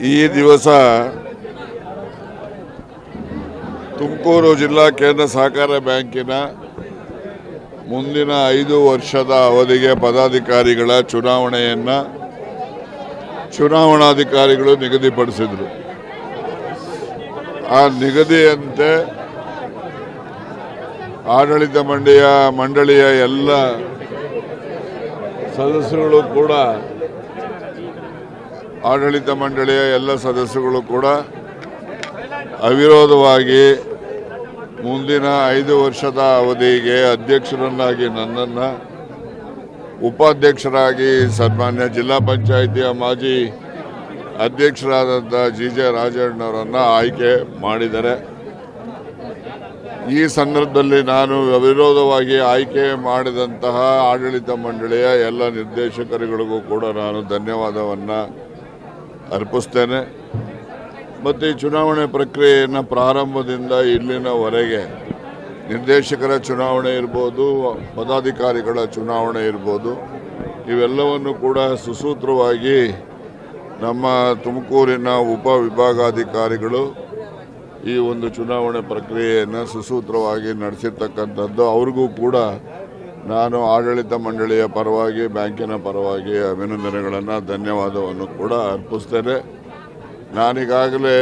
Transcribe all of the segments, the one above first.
ಈ ದಿವಸ ತುಮಕೂರು ಜಿಲ್ಲಾ ಕೇಂದ್ರ ಸಹಕಾರ ಬ್ಯಾಂಕಿನ ಮುಂದಿನ 5 ವರ್ಷದ ಅವಧಿಗೆ ಪದಾಧಿಕಾರಿಗಳ ಚುನಾವಣೆಯನ್ನು ಚುನಾವಣಾಧಿಕಾರಿಗಳು ನಿಗದಿಪಡಿಸಿದರು. ಆ ನಿಗದಿಯಂತೆ ಆಡಳಿತ ಮಂಡಳಿಯ ಎಲ್ಲ ಸದಸ್ಯರುಗಳು ಕೂಡ ಅವಿರೋಧವಾಗಿ ಮುಂದಿನ 5 ವರ್ಷದ ಅವಧಿಗೆ ಅಧ್ಯಕ್ಷರನ್ನಾಗಿ ನನ್ನನ್ನು, ಉಪಾಧ್ಯಕ್ಷರಾಗಿ ಸನ್ಮಾನ್ಯ ಜಿಲ್ಲಾ ಪಂಚಾಯಿತಿಯ ಮಾಜಿ ಅಧ್ಯಕ್ಷರಾದಂಥ ಜಿ.ಜೆ. ರಾಜಣ್ಣವರನ್ನು ಆಯ್ಕೆ ಮಾಡಿದ್ದಾರೆ. ಈ ಸಂದರ್ಭದಲ್ಲಿ ನಾನು ಅವಿರೋಧವಾಗಿ ಆಯ್ಕೆ ಮಾಡಿದಂತಹ ಆಡಳಿತ ಮಂಡಳಿಯ ಎಲ್ಲ ನಿರ್ದೇಶಕರುಗಳಿಗೂ ಕೂಡ ನಾನು ಧನ್ಯವಾದವನ್ನು ಅರ್ಪಿಸ್ತೇನೆ. ಮತ್ತು ಈ ಚುನಾವಣೆ ಪ್ರಕ್ರಿಯೆಯನ್ನು ಪ್ರಾರಂಭದಿಂದ ಇಲ್ಲಿನವರೆಗೆ ನಿರ್ದೇಶಕರ ಚುನಾವಣೆ ಇರ್ಬೋದು, ಪದಾಧಿಕಾರಿಗಳ ಚುನಾವಣೆ ಇರ್ಬೋದು, ಇವೆಲ್ಲವನ್ನು ಕೂಡ ಸುಸೂತ್ರವಾಗಿ ನಮ್ಮ ತುಮಕೂರಿನ ಉಪವಿಭಾಗಾಧಿಕಾರಿಗಳು ಈ ಒಂದು ಚುನಾವಣೆ ಪ್ರಕ್ರಿಯೆಯನ್ನು ಸುಸೂತ್ರವಾಗಿ ನಡೆಸಿರ್ತಕ್ಕಂಥದ್ದು. ಅವ್ರಿಗೂ ಕೂಡ ನಾನು ಆಡಳಿತ ಮಂಡಳಿಯ ಪರವಾಗಿ, ಬ್ಯಾಂಕಿನ ಪರವಾಗಿ ಅಭಿನಂದನೆಗಳನ್ನು, ಧನ್ಯವಾದವನ್ನು ಕೂಡ ಅರ್ಪಿಸ್ತೇನೆ. ನಾನೀಗಾಗಲೇ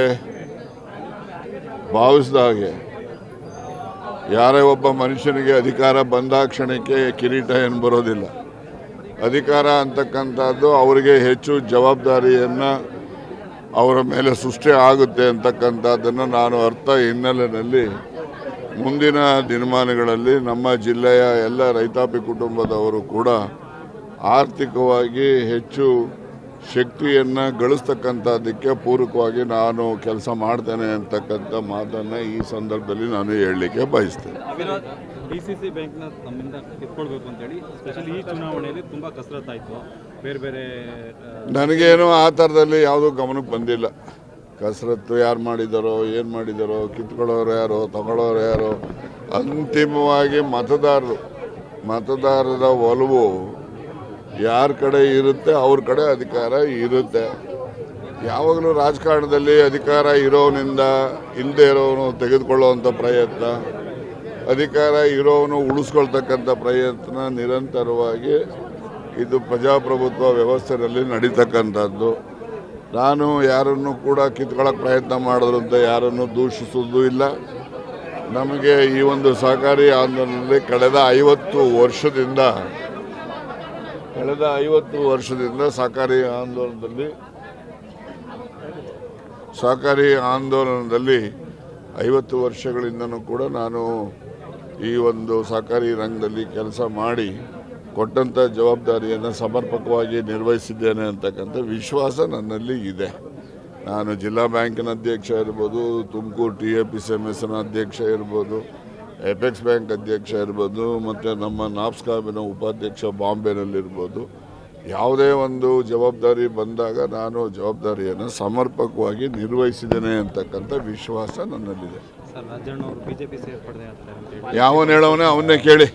ಭಾವಿಸಿದ ಹಾಗೆ ಯಾರೇ ಒಬ್ಬ ಮನುಷ್ಯನಿಗೆ ಅಧಿಕಾರ ಬಂದಾಕ್ಷಣಕ್ಕೆ ಕಿರೀಟ ಏನು ಬರೋದಿಲ್ಲ. ಅಧಿಕಾರ ಅಂತಕ್ಕಂಥದ್ದು ಅವರಿಗೆ ಹೆಚ್ಚು ಜವಾಬ್ದಾರಿಯನ್ನು ಅವರ ಮೇಲೆ ಸೃಷ್ಟಿ ಆಗುತ್ತೆ ಅಂತಕ್ಕಂಥದ್ದನ್ನು ನಾನು ಹಿನ್ನೆಲೆಯಲ್ಲಿ ಮುಂದಿನ ದಿನಮಾನಗಳಲ್ಲಿ ನಮ್ಮ ಜಿಲ್ಲೆಯ ಎಲ್ಲ ರೈತಾಪಿ ಕುಟುಂಬದವರು ಕೂಡ ಆರ್ಥಿಕವಾಗಿ ಹೆಚ್ಚು ಶಕ್ತಿಯನ್ನು ಗಳಿಸ್ತಕ್ಕಂಥದ್ದಕ್ಕೆ ಪೂರಕವಾಗಿ ನಾನು ಕೆಲಸ ಮಾಡ್ತೇನೆ ಅಂತಕ್ಕಂಥ ಮಾತನ್ನು ಈ ಸಂದರ್ಭದಲ್ಲಿ ನಾನು ಹೇಳಲಿಕ್ಕೆ ಬಯಸ್ತೇನೆ. ಡಿಸಿಸಿ ಬ್ಯಾಂಕ್ನ ತಮ್ಮಿಂದ ಕಿತ್ಕೊಳ್ಬೇಕು ಅಂತೇಳಿ ಸ್ಪೆಷಲಿ ಈ ಚುನಾವಣೆಯಲ್ಲಿ ತುಂಬ ಕಸರತ್ತಾಯಿತು. ಬೇರೆ ನನಗೇನು ಆ ಥರದಲ್ಲಿ ಯಾವುದೂ ಗಮನಕ್ಕೆ ಬಂದಿಲ್ಲ. ಕಸರತ್ತು ಯಾರು ಮಾಡಿದಾರೋ, ಏನು ಮಾಡಿದಾರೋ, ಕಿತ್ಕೊಳ್ಳೋರು ಯಾರೋ, ತಗೊಳ್ಳೋರು ಯಾರೋ, ಅಂತಿಮವಾಗಿ ಮತದಾರರ ಒಲವು ಯಾರ ಕಡೆ ಇರುತ್ತೆ ಅವ್ರ ಕಡೆ ಅಧಿಕಾರ ಇರುತ್ತೆ. ಯಾವಾಗಲೂ ರಾಜಕಾರಣದಲ್ಲಿ ಅಧಿಕಾರ ಇರೋನಿಂದ ಇಲ್ಲದೆ ಇರೋನು ತೆಗೆದುಕೊಳ್ಳುವಂಥ ಪ್ರಯತ್ನ, ಅಧಿಕಾರ ಇರೋನು ಉಳಿಸ್ಕೊಳ್ತಕ್ಕಂಥ ಪ್ರಯತ್ನ ನಿರಂತರವಾಗಿ ಇದು ಪ್ರಜಾಪ್ರಭುತ್ವ ವ್ಯವಸ್ಥೆಯಲ್ಲಿ ನಡೀತಕ್ಕಂಥದ್ದು. ನಾನು ಯಾರನ್ನು ಕೂಡ ಕಿತ್ಕೊಳ್ಳೋಕೆ ಪ್ರಯತ್ನ ಮಾಡಿದ್ರು ಅಂತ ಯಾರನ್ನು ದೂಷಿಸೋದು ಇಲ್ಲ. ನಮಗೆ ಈ ಒಂದು ಸಹಕಾರಿ ಆಂದೋಲನದಲ್ಲಿ ಕಳೆದ 50 ವರ್ಷದಿಂದ ಸಹಕಾರಿ ಆಂದೋಲನದಲ್ಲಿ 50 ವರ್ಷಗಳಿಂದನೂ ಕೂಡ ನಾನು ಈ ಒಂದು ಸಹಕಾರಿ ರಂಗದಲ್ಲಿ ಕೆಲಸ ಮಾಡಿ ಕೊಟ್ಟಂಥ ಜವಾಬ್ದಾರಿಯನ್ನು ಸಮರ್ಪಕವಾಗಿ ನಿರ್ವಹಿಸಿದ್ದೇನೆ ಅಂತಕ್ಕಂಥ ವಿಶ್ವಾಸ ನನ್ನಲ್ಲಿ ಇದೆ. ನಾನು ಜಿಲ್ಲಾ ಬ್ಯಾಂಕಿನ ಅಧ್ಯಕ್ಷ ಇರ್ಬೋದು, ತುಮಕೂರು TAPCMSನ ಅಧ್ಯಕ್ಷ ಇರ್ಬೋದು, ಎಪೆಕ್ಸ್ ಬ್ಯಾಂಕ್ ಅಧ್ಯಕ್ಷ ಇರ್ಬೋದು, ಮತ್ತು ನಮ್ಮ ನಾಪ್ಸ್ಕಾಮಿನ ಉಪಾಧ್ಯಕ್ಷ ಬಾಂಬೆನಲ್ಲಿರ್ಬೋದು, ಯಾವುದೇ ಒಂದು ಜವಾಬ್ದಾರಿ ಬಂದಾಗ ನಾನು ಜವಾಬ್ದಾರಿಯನ್ನು ಸಮರ್ಪಕವಾಗಿ ನಿರ್ವಹಿಸಿದ್ದೇನೆ ಅಂತಕ್ಕಂಥ ವಿಶ್ವಾಸ ನನ್ನಲ್ಲಿದೆ. ಸರ್, ರಾಜಣ್ಣ ಅವರು ಬಿಜೆಪಿ ಸೇರ್ಪಡೆ ಯಾವನು ಹೇಳೋವನೇ ಅವನ್ನೇ ಕೇಳಿ.